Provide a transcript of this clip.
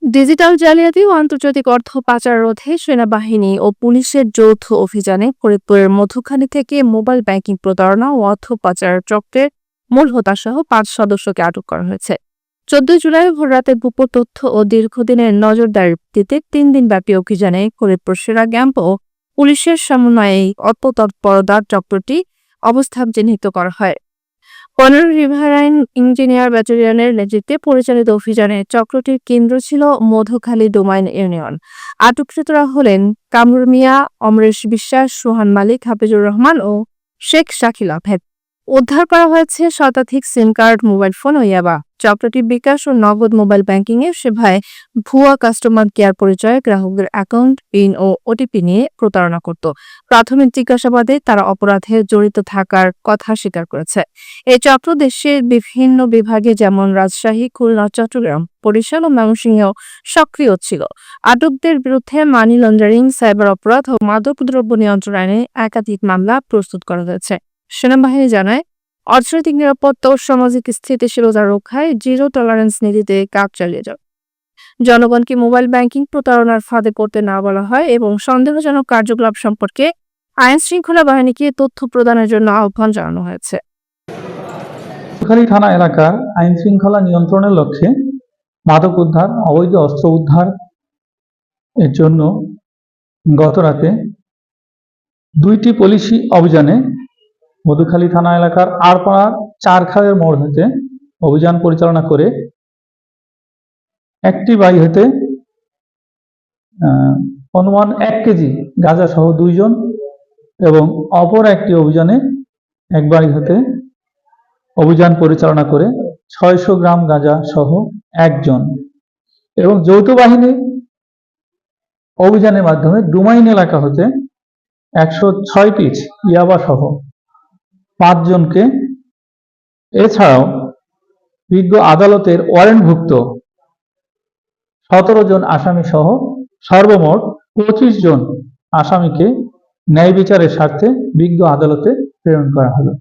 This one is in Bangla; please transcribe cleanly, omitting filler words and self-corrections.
ডিজিটাল জালিয়াতি ও আন্তর্জাতিক অর্থ পাচার রোধে সেনাবাহিনী ও পুলিশের যৌথ অভিযানে ফরিদপুরের মধুখালী থেকে মোবাইল ব্যাংকিং প্রতারণা ও অর্থ পাচার চক্রের মূল হোতাসহ ৫ সদস্যকে আটক করা হয়েছে। ১৪ জুলাই ভোররাতে গুপ্ত তথ্য ও দীর্ঘদিনের নজরদারির ভিত্তিতে ৩ দিনব্যাপী অভিযানে ফরিদপুর সেরা ক্যাম্প ও পুলিশের সমন্বয়ে এই অপতৎপরতার চক্রটি অবস্থান চিহ্নিত করা হয়। ১৫ রিভারাইন ইঞ্জিনিয়ার ব্যাটালিয়নের নেতৃত্বে পরিচালিত অভিযানে চক্রটির কেন্দ্র ছিল মধুখালী ডোমাইন ইউনিয়ন। আটককৃতরা হলেন কামরুল মিয়া, অমরেশ বিশ্বাস, সোহান মালিক, হাফিজুর রহমান ও শেখ শাকিল আহমেদ। উদ্ধার করা হয়েছে শতাধিক সিম কার্ড, মোবাইল ফোন ও ইয়াবা। চক্রটি বিকাশ ও নগদ মোবাইল ব্যাংকিং এর সেবায় ভুয়া কাস্টমার কেয়ার পরিচয়ে গ্রাহকদের অ্যাকাউন্ট, পিন ও ওটিপি নিয়ে প্রতারণা করত। প্রাথমিক জিজ্ঞাসাবাদে তারা অপরাধে জড়িত থাকার কথা স্বীকার করেছে। এই চক্র দেশের বিভিন্ন বিভাগে যেমন রাজশাহী, খুলনা, চট্টগ্রাম, বরিশাল ও ময়মনসিংহেও সক্রিয় ছিল। আটকদের বিরুদ্ধে মানি লন্ডারিং, সাইবার অপরাধ ও মাদকদ্রব্য নিয়ন্ত্রণ আইনে একাধিক মামলা প্রস্তুত করা হয়েছে। সেনাবাহিনী জানায়, অর্থনৈতিক নিরাপত্তা ও সামাজিক স্থিতিশীলতা রক্ষায় জিরো টলারেন্স নীতিতে কাজ চালিয়ে যাবে। জনগণকে মোবাইল ব্যাংকিং প্রতারণার ফাঁদে পড়তে না বলা হয় এবং সন্দেহজনক কার্যকলাপ সম্পর্কে আইন শৃঙ্খলা বাহিনীকে তথ্য প্রদানের জন্য আহ্বান জানানো হয়েছে। মধুখালী থানা এলাকার আইন শৃঙ্খলা নিয়ন্ত্রণের লক্ষ্যে মাদক উদ্ধার, অবৈধ অস্ত্র উদ্ধার এর জন্য গতরাতে 2টি পুলিশি অভিযানে মধুখালী থানা এলাকার আরপাড়া 4 খালের মোড় হতে অভিযান পরিচালনা করে একটি বাড়ি হতে অনুমান 1 কেজি গাঁজা সহ 2 জন এবং অপর একটি অভিযানে এক বাড়ি হতে অভিযান পরিচালনা করে 600 গ্রাম গাঁজা সহ 1 জন এবং যৌথ বাহিনী অভিযানের মাধ্যমে ডোমাইন এলাকা হতে 106 পিস ইয়াবা সহ 5 জনকে, এছাড়াও বিজ্ঞ আদালতের ওয়ারেন্টভুক্ত 17 জন আসামি সহ সর্বমোট 25 জন আসামিকে ন্যায় বিচারের স্বার্থে বিজ্ঞ আদালতে প্রেরণ করা হলো।